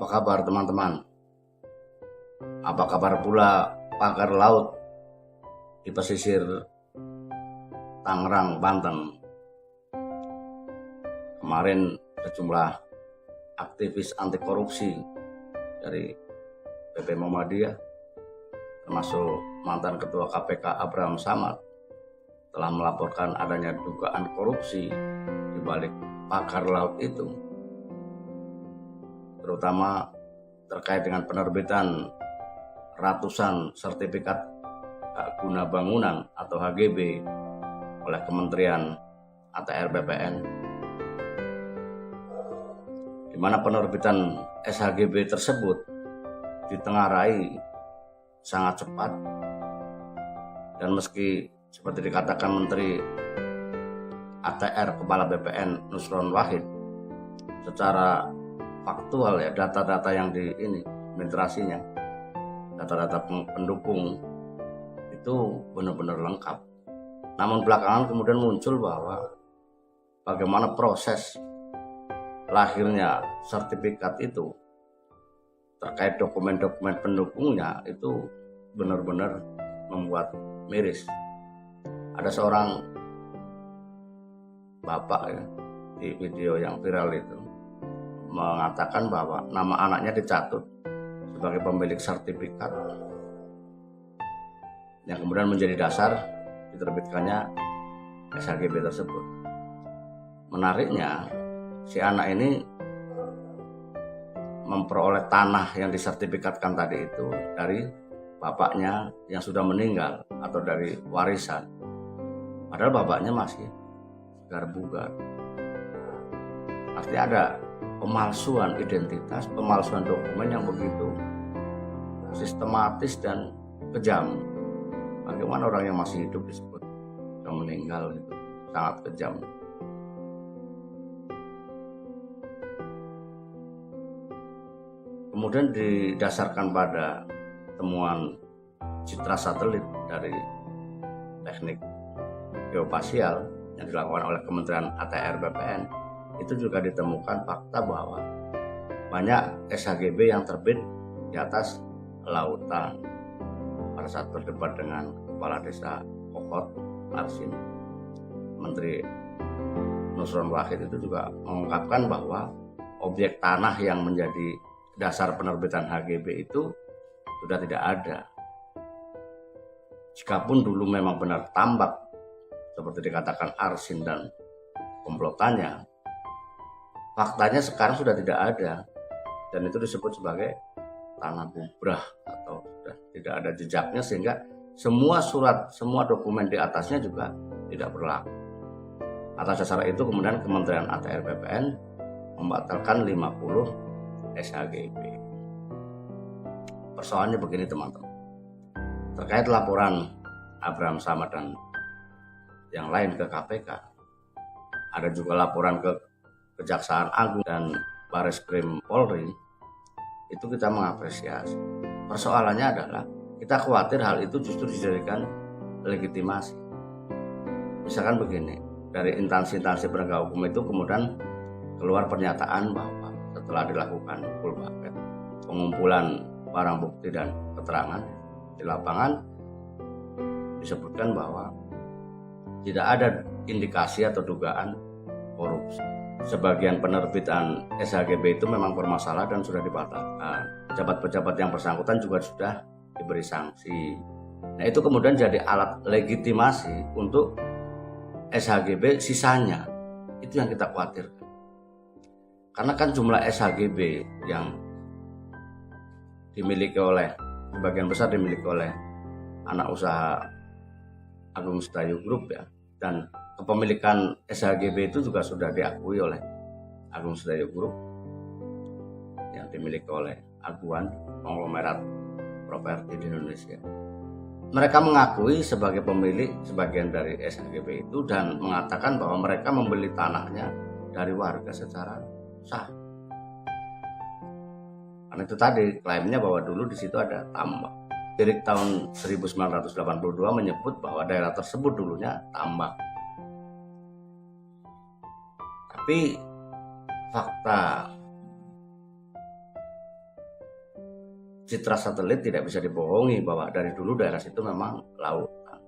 Apa kabar teman-teman? Apa kabar pula pagar laut di pesisir Tangerang, Banten? Kemarin sejumlah aktivis anti korupsi dari PP Muhammadiyah, termasuk mantan Ketua KPK Abraham Samad, telah melaporkan adanya dugaan korupsi di balik pagar laut itu, terutama terkait dengan penerbitan ratusan sertifikat hak guna bangunan atau HGB oleh Kementerian ATR BPN, di mana penerbitan SHGB tersebut ditengarai sangat cepat, dan meski seperti dikatakan Menteri ATR Kepala BPN Nusron Wahid, secara faktual ya, data-data yang di ini administrasinya, data-data pendukung itu benar-benar lengkap. Namun belakangan kemudian muncul bahwa bagaimana proses lahirnya sertifikat itu terkait dokumen-dokumen pendukungnya itu benar-benar membuat miris. Ada seorang bapak ya, di video yang viral itu mengatakan bahwa nama anaknya dicatut sebagai pemilik sertifikat yang kemudian menjadi dasar diterbitkannya SHGB tersebut. Menariknya, si anak ini memperoleh tanah yang disertifikatkan tadi itu dari bapaknya yang sudah meninggal atau dari warisan, padahal bapaknya masih segar bugar. Pasti ada pemalsuan identitas, pemalsuan dokumen yang begitu sistematis dan kejam. Bagaimana orang yang masih hidup disebut sudah meninggal, itu sangat kejam. Kemudian didasarkan pada temuan citra satelit dari teknik geospasial yang dilakukan oleh Kementerian ATR BPN, itu juga ditemukan fakta bahwa banyak SHGB yang terbit di atas lautan. Pada saat berdebat dengan Kepala Desa Kokot Arsin, Menteri Nusron Wahid itu juga mengungkapkan bahwa objek tanah yang menjadi dasar penerbitan HGB itu sudah tidak ada. Jikapun dulu memang benar tambak seperti dikatakan Arsin dan komplotannya, faktanya sekarang sudah tidak ada, dan itu disebut sebagai tanah bubrah atau sudah tidak ada jejaknya, sehingga semua surat, semua dokumen di atasnya juga tidak berlaku. Atas dasar itu kemudian Kementerian ATR BPN membatalkan 50 SHGB. Persoalannya begini teman-teman, terkait laporan Abraham Samad dan yang lain ke KPK, ada juga laporan ke Kejaksaan Agung dan Bareskrim Polri, itu kita mengapresiasi. Persoalannya adalah kita khawatir hal itu justru dijadikan legitimasi. Misalkan begini, dari instansi-instansi penegak hukum itu kemudian keluar pernyataan bahwa setelah dilakukan full bucket pengumpulan barang bukti dan keterangan di lapangan, disebutkan bahwa tidak ada indikasi atau dugaan korupsi. Sebagian penerbitan SHGB itu memang bermasalah dan sudah dibatalkan. Pejabat-pejabat yang bersangkutan juga sudah diberi sanksi. Nah, itu kemudian jadi alat legitimasi untuk SHGB sisanya. Itu yang kita khawatirkan. Karena kan jumlah SHGB yang dimiliki oleh, sebagian besar dimiliki oleh anak usaha Agung Sedayu Group ya, dan kepemilikan SHGB itu juga sudah diakui oleh Agung Sedayu Group yang dimiliki oleh Aguan, konglomerat properti di Indonesia. Mereka mengakui sebagai pemilik sebagian dari SHGB itu dan mengatakan bahwa mereka membeli tanahnya dari warga secara sah. Karena itu tadi klaimnya bahwa dulu di situ ada tambak. Lirik tahun 1982 menyebut bahwa daerah tersebut dulunya tambak. Tapi fakta citra satelit tidak bisa dibohongi bahwa dari dulu daerah situ memang lautan.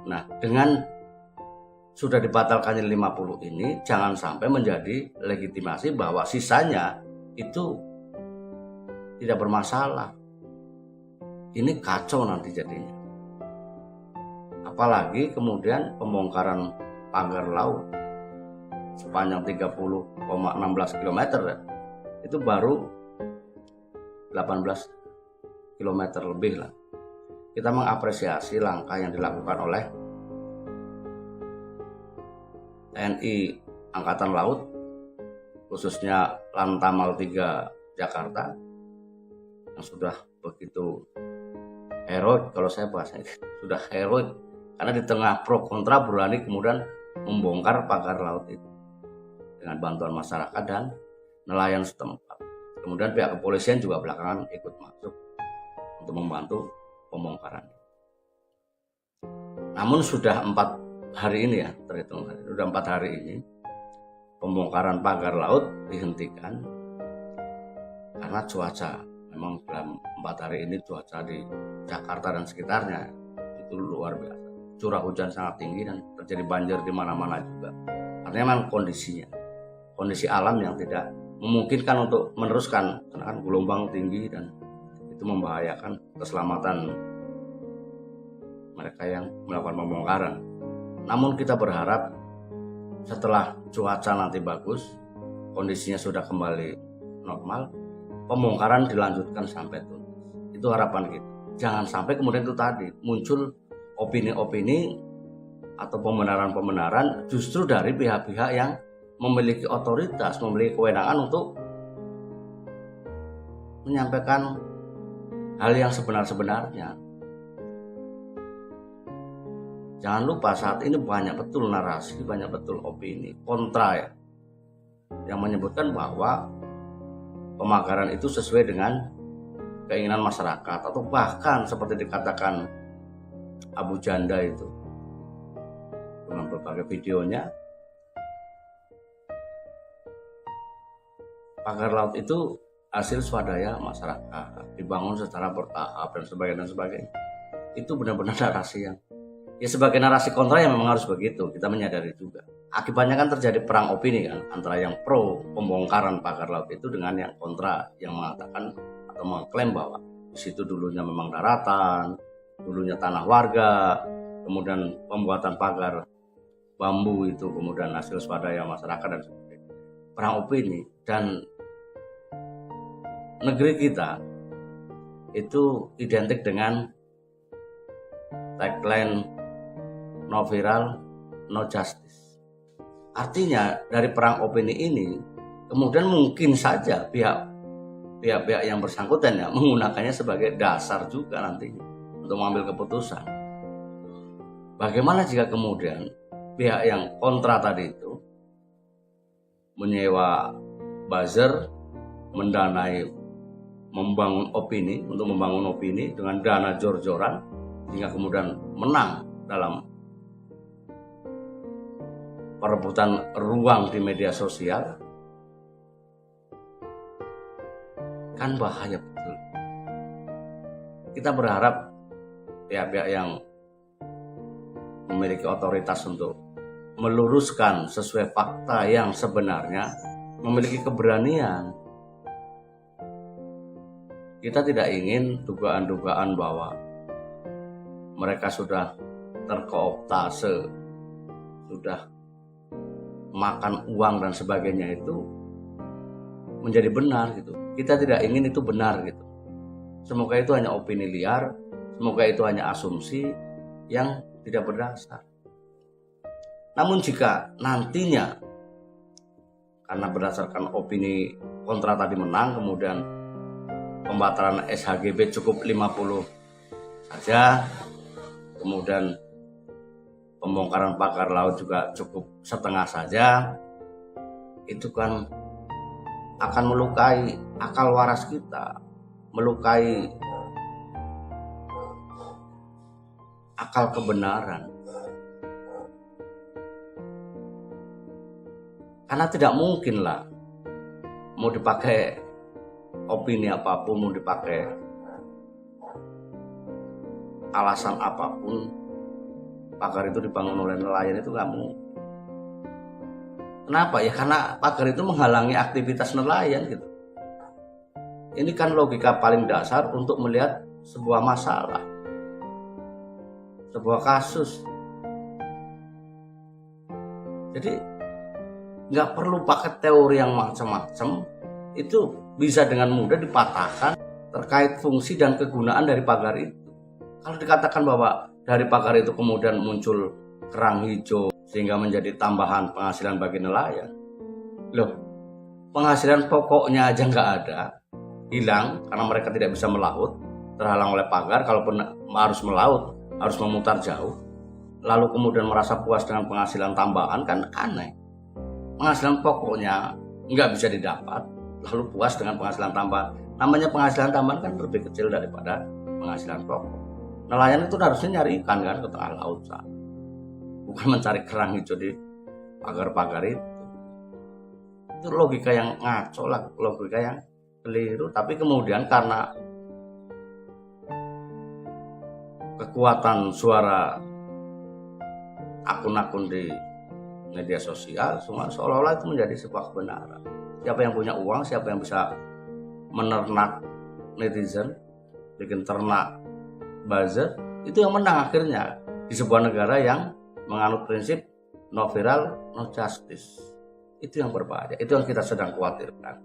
Nah, dengan sudah dibatalkannya 50 ini, jangan sampai menjadi legitimasi bahwa sisanya itu tidak bermasalah. Ini kacau nanti jadinya. Apalagi kemudian pembongkaran pagar laut sepanjang 30,16 km ya, itu baru 18 km lebih lah. Kita mengapresiasi langkah yang dilakukan oleh TNI Angkatan Laut, khususnya Lantamal 3 Jakarta, yang sudah begitu heroik, kalau saya bahasanya sudah heroik, karena di tengah pro kontra berani kemudian membongkar pagar laut itu dengan bantuan masyarakat dan nelayan setempat. Kemudian pihak kepolisian juga belakangan ikut masuk untuk membantu pembongkaran. Namun sudah 4 hari ini ya, terhitung sudah 4 hari ini pembongkaran pagar laut dihentikan karena cuaca. Memang dalam 4 hari ini cuaca di Jakarta dan sekitarnya itu luar biasa. Curah hujan sangat tinggi dan terjadi banjir di mana-mana juga. Artinya memang kondisi alam yang tidak memungkinkan untuk meneruskan, karena kan gelombang tinggi dan itu membahayakan keselamatan mereka yang melakukan pembongkaran. Namun kita berharap setelah cuaca nanti bagus, kondisinya sudah kembali normal, pembongkaran dilanjutkan sampai tuntas. Itu harapan kita. Jangan sampai kemudian itu tadi muncul opini-opini atau pembenaran-pembenaran justru dari pihak-pihak yang memiliki otoritas, memiliki kewenangan untuk menyampaikan hal yang sebenar-sebenarnya. Jangan lupa saat ini banyak betul narasi, banyak betul opini kontra ya, yang menyebutkan bahwa pemagaran itu sesuai dengan keinginan masyarakat, atau bahkan seperti dikatakan Abu Janda itu dengan berbagai videonya, pagar laut itu hasil swadaya masyarakat, dibangun secara bertahap dan sebagainya. Itu benar-benar narasi yang ya sebagai narasi kontra yang memang harus begitu, kita menyadari juga. Akibatnya kan terjadi perang opini kan antara yang pro pembongkaran pagar laut itu dengan yang kontra, yang mengatakan atau mengklaim bahwa di situ dulunya memang daratan, dulunya tanah warga, kemudian pembuatan pagar bambu itu kemudian hasil swadaya masyarakat dan sebagainya. Perang opini, dan negeri kita itu identik dengan tagline no viral, no justice. Artinya dari perang opini ini kemudian mungkin saja pihak-pihak yang bersangkutan ya menggunakannya sebagai dasar juga nantinya untuk mengambil keputusan. Bagaimana jika kemudian pihak yang kontra tadi itu menyewa buzzer, mendanai membangun opini, untuk membangun opini dengan dana jor-joran hingga kemudian menang dalam perebutan ruang di media sosial, kan bahaya betul. Kita berharap pihak-pihak yang memiliki otoritas untuk meluruskan sesuai fakta yang sebenarnya memiliki keberanian. Kita tidak ingin dugaan-dugaan bahwa mereka sudah terkooptase, sudah makan uang dan sebagainya itu menjadi benar gitu. Kita tidak ingin itu benar gitu. Semoga itu hanya opini liar, semoga itu hanya asumsi yang tidak berdasar. Namun jika nantinya karena berdasarkan opini kontra tadi menang, kemudian pembatalan SHGB cukup 50 saja, kemudian pembongkaran pagar laut juga cukup setengah saja, itu kan akan melukai akal waras kita, melukai akal kebenaran. Karena tidak mungkin lah mau dipakai opini apapun, mau dipakai alasan apapun, pagar itu dibangun oleh nelayan itu nggak mungkin. Kenapa ya? Karena pagar itu menghalangi aktivitas nelayan gitu. Ini kan logika paling dasar untuk melihat sebuah masalah, sebuah kasus. Jadi nggak perlu pakai teori yang macam-macam, itu bisa dengan mudah dipatahkan terkait fungsi dan kegunaan dari pagar itu. Kalau dikatakan bahwa dari pagar itu kemudian muncul kerang hijau sehingga menjadi tambahan penghasilan bagi nelayan, loh, penghasilan pokoknya aja nggak ada, hilang karena mereka tidak bisa melaut, terhalang oleh pagar. Kalaupun harus melaut harus memutar jauh, lalu kemudian merasa puas dengan penghasilan tambahan, kan aneh. Penghasilan pokoknya nggak bisa didapat, lalu puas dengan penghasilan tambahan. Namanya penghasilan tambahan kan lebih kecil daripada penghasilan pokok. Nelayan itu harusnya nyari ikan kan ke tengah laut, bukan mencari kerang hijau di pagar-pagar itu. Itu logika yang ngaco lah, logika yang keliru. Tapi kemudian karena kekuatan suara akun-akun di media sosial, semua seolah-olah itu menjadi sebuah kebenaran. Siapa yang punya uang, siapa yang bisa menernak netizen, bikin ternak buzzer, itu yang menang akhirnya di sebuah negara yang menganut prinsip no viral, no justice. Itu yang berbahaya, itu yang kita sedang khawatirkan,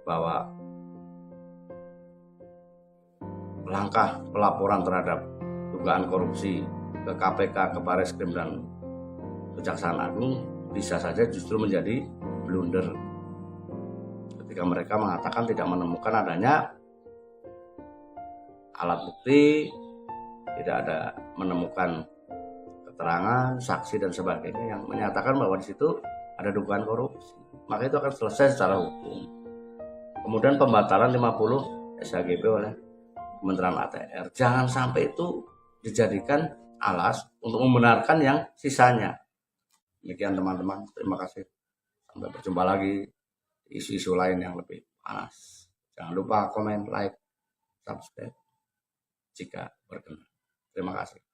bahwa langkah pelaporan terhadap dugaan korupsi ke KPK, ke Barreskrim dan Kejaksaan Agung bisa saja justru menjadi blunder ketika mereka mengatakan tidak menemukan adanya alat bukti, tidak ada menemukan keterangan saksi dan sebagainya yang menyatakan bahwa di situ ada dugaan korupsi. Maka itu akan selesai secara hukum. Kemudian pembatalan 50 SHGP oleh Kementerian ATR, jangan sampai itu dijadikan alas untuk membenarkan yang sisanya. Demikian teman-teman, terima kasih. Sampai berjumpa lagi di isu-isu lain yang lebih panas. Jangan lupa komen, like, subscribe jika berkenan. Terima kasih.